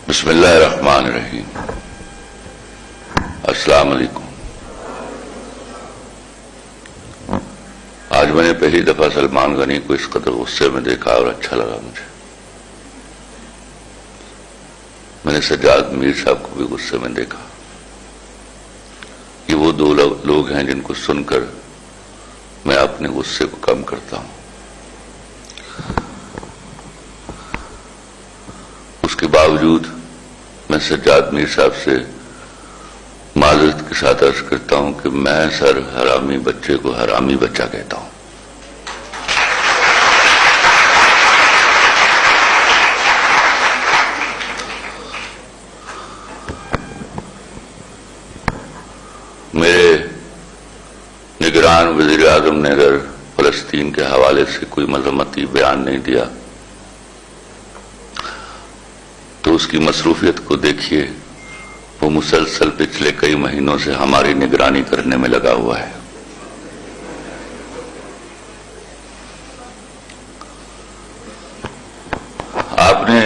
بسم اللہ الرحمن الرحیم۔ السلام علیکم۔ آج میں نے پہلی دفعہ سلمان غنی کو اس قدر غصے میں دیکھا اور اچھا لگا مجھے۔ میں نے سجاد میر صاحب کو بھی غصے میں دیکھا۔ یہ وہ دو لوگ ہیں جن کو سن کر میں اپنے غصے کو کم کرتا ہوں۔ اس کے باوجود میں سجاد میر صاحب سے معذرت کے ساتھ عرض کرتا ہوں کہ میں سر حرامی بچے کو حرامی بچہ کہتا ہوں۔ میرے نگران وزیر اعظم نے اگر فلسطین کے حوالے سے کوئی مذمتی بیان نہیں دیا تو اس کی مصروفیت کو دیکھیے، وہ مسلسل پچھلے کئی مہینوں سے ہماری نگرانی کرنے میں لگا ہوا ہے۔ آپ نے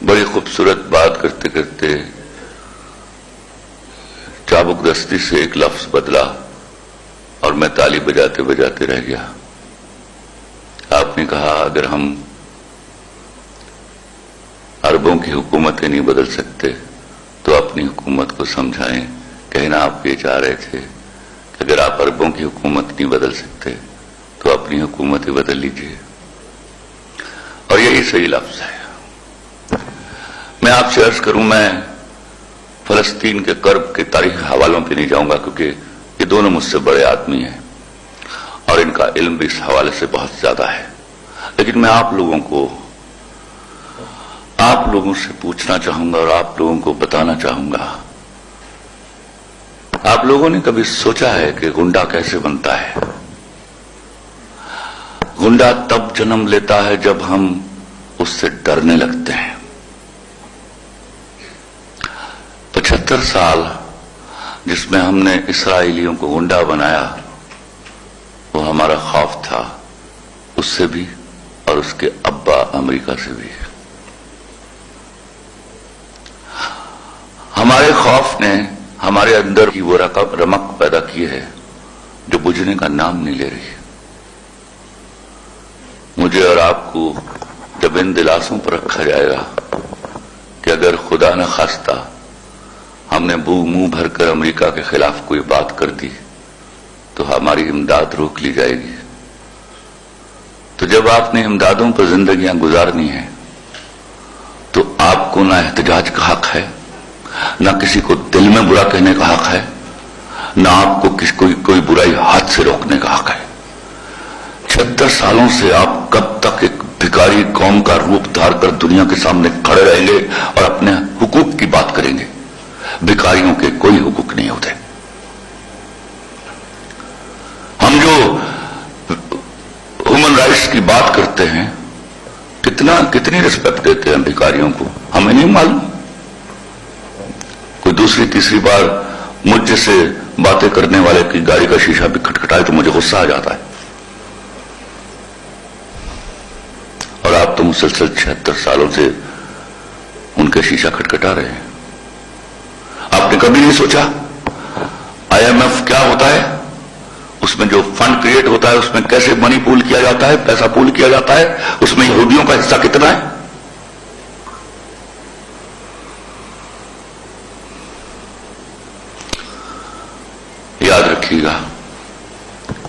بڑی خوبصورت بات کرتے کرتے چابک دستی سے ایک لفظ بدلا اور میں تالی بجاتے بجاتے رہ گیا۔ آپ نے کہا اگر ہم عربوں کی حکومتیں نہیں بدل سکتے تو اپنی حکومت کو سمجھائیں۔ کہنا آپ یہ چاہ رہے تھے کہ اگر آپ عربوں کی حکومت نہیں بدل سکتے تو اپنی حکومتیں بدل لیجئے، اور یہی صحیح لفظ ہے۔ میں آپ سے عرض کروں، میں فلسطین کے کرب کے تاریخی حوالوں پہ نہیں جاؤں گا کیونکہ یہ دونوں مجھ سے بڑے آدمی ہیں اور ان کا علم بھی اس حوالے سے بہت زیادہ ہے، لیکن میں آپ لوگوں سے پوچھنا چاہوں گا اور آپ لوگوں کو بتانا چاہوں گا، آپ لوگوں نے کبھی سوچا ہے کہ گنڈا کیسے بنتا ہے؟ گنڈا تب جنم لیتا ہے جب ہم اس سے ڈرنے لگتے ہیں۔ 75 سال جس میں ہم نے اسرائیلیوں کو گنڈا بنایا، وہ ہمارا خوف تھا، اس سے بھی اور اس کے ابا امریکہ سے بھی۔ ہمارے خوف نے ہمارے اندر کی وہ رمق پیدا کی ہے جو بجھنے کا نام نہیں لے رہی۔ مجھے اور آپ کو جب ان دلاسوں پر رکھا جائے گا کہ اگر خدا نہ خواستہ ہم نے منہ بھر کر امریکہ کے خلاف کوئی بات کر دی تو ہماری امداد روک لی جائے گی، تو جب آپ نے امدادوں پر زندگیاں گزارنی ہیں تو آپ کو نہ احتجاج کا حق ہے، نہ کسی کو دل میں برا کہنے کا حق ہے، نہ آپ کو کوئی برائی ہاتھ سے روکنے کا حق ہے۔ 76 سالوں سے آپ کب تک ایک بھکاری قوم کا روپ دھار کر دنیا کے سامنے کھڑے رہیں گے اور اپنے حقوق کی بات کریں گے؟ بھکاریوں کے کوئی حقوق نہیں ہوتے۔ ہم جو ہیومن رائٹس کی بات کرتے ہیں، کتنی رسپیکٹ دیتے ہیں بھکاریوں کو، ہمیں نہیں معلوم۔ کوئی دوسری تیسری بار مجھ جیسے باتیں کرنے والے کی گاڑی کا شیشہ بھی کھٹکھٹائے تو مجھے غصہ آ جاتا ہے، اور آپ تو مسلسل 76 سالوں سے ان کے شیشہ کھٹکھٹا رہے ہیں۔ آپ نے کبھی نہیں سوچا IMF کیا ہوتا ہے؟ اس میں جو فنڈ کریٹ ہوتا ہے اس میں کیسے منی پول کیا جاتا ہے، پیسہ پول کیا جاتا ہے، اس میں یہودیوں کا حصہ کتنا ہے؟ یاد رکھیے گا،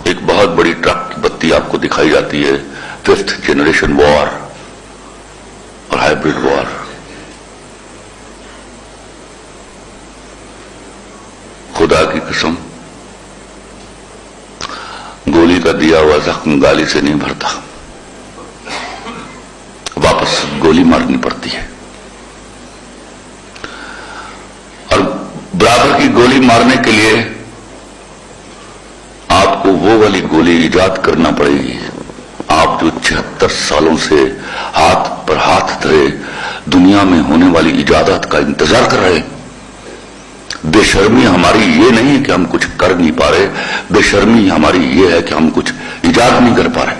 ایک بہت بڑی ٹرک کی بتی آپ کو دکھائی جاتی ہے، 5th جنریشن وار اور ہائیبرڈ وار۔ خدا کی قسم، گولی کا دیا ہوا زخم گالی سے نہیں بھرتا، واپس گولی مارنی پڑتی ہے، اور برابر کی گولی مارنے کے لیے آپ کو وہ والی گولی ایجاد کرنا پڑے گی۔ آپ جو 76 سالوں سے ہاتھ پر ہاتھ دھرے دنیا میں ہونے والی ایجادات کا انتظار کر رہے ہیں۔ بے شرمی ہماری یہ نہیں ہے کہ ہم کچھ کر نہیں پا رہے، بے شرمی ہماری یہ ہے کہ ہم کچھ ایجاد نہیں کر پا رہے۔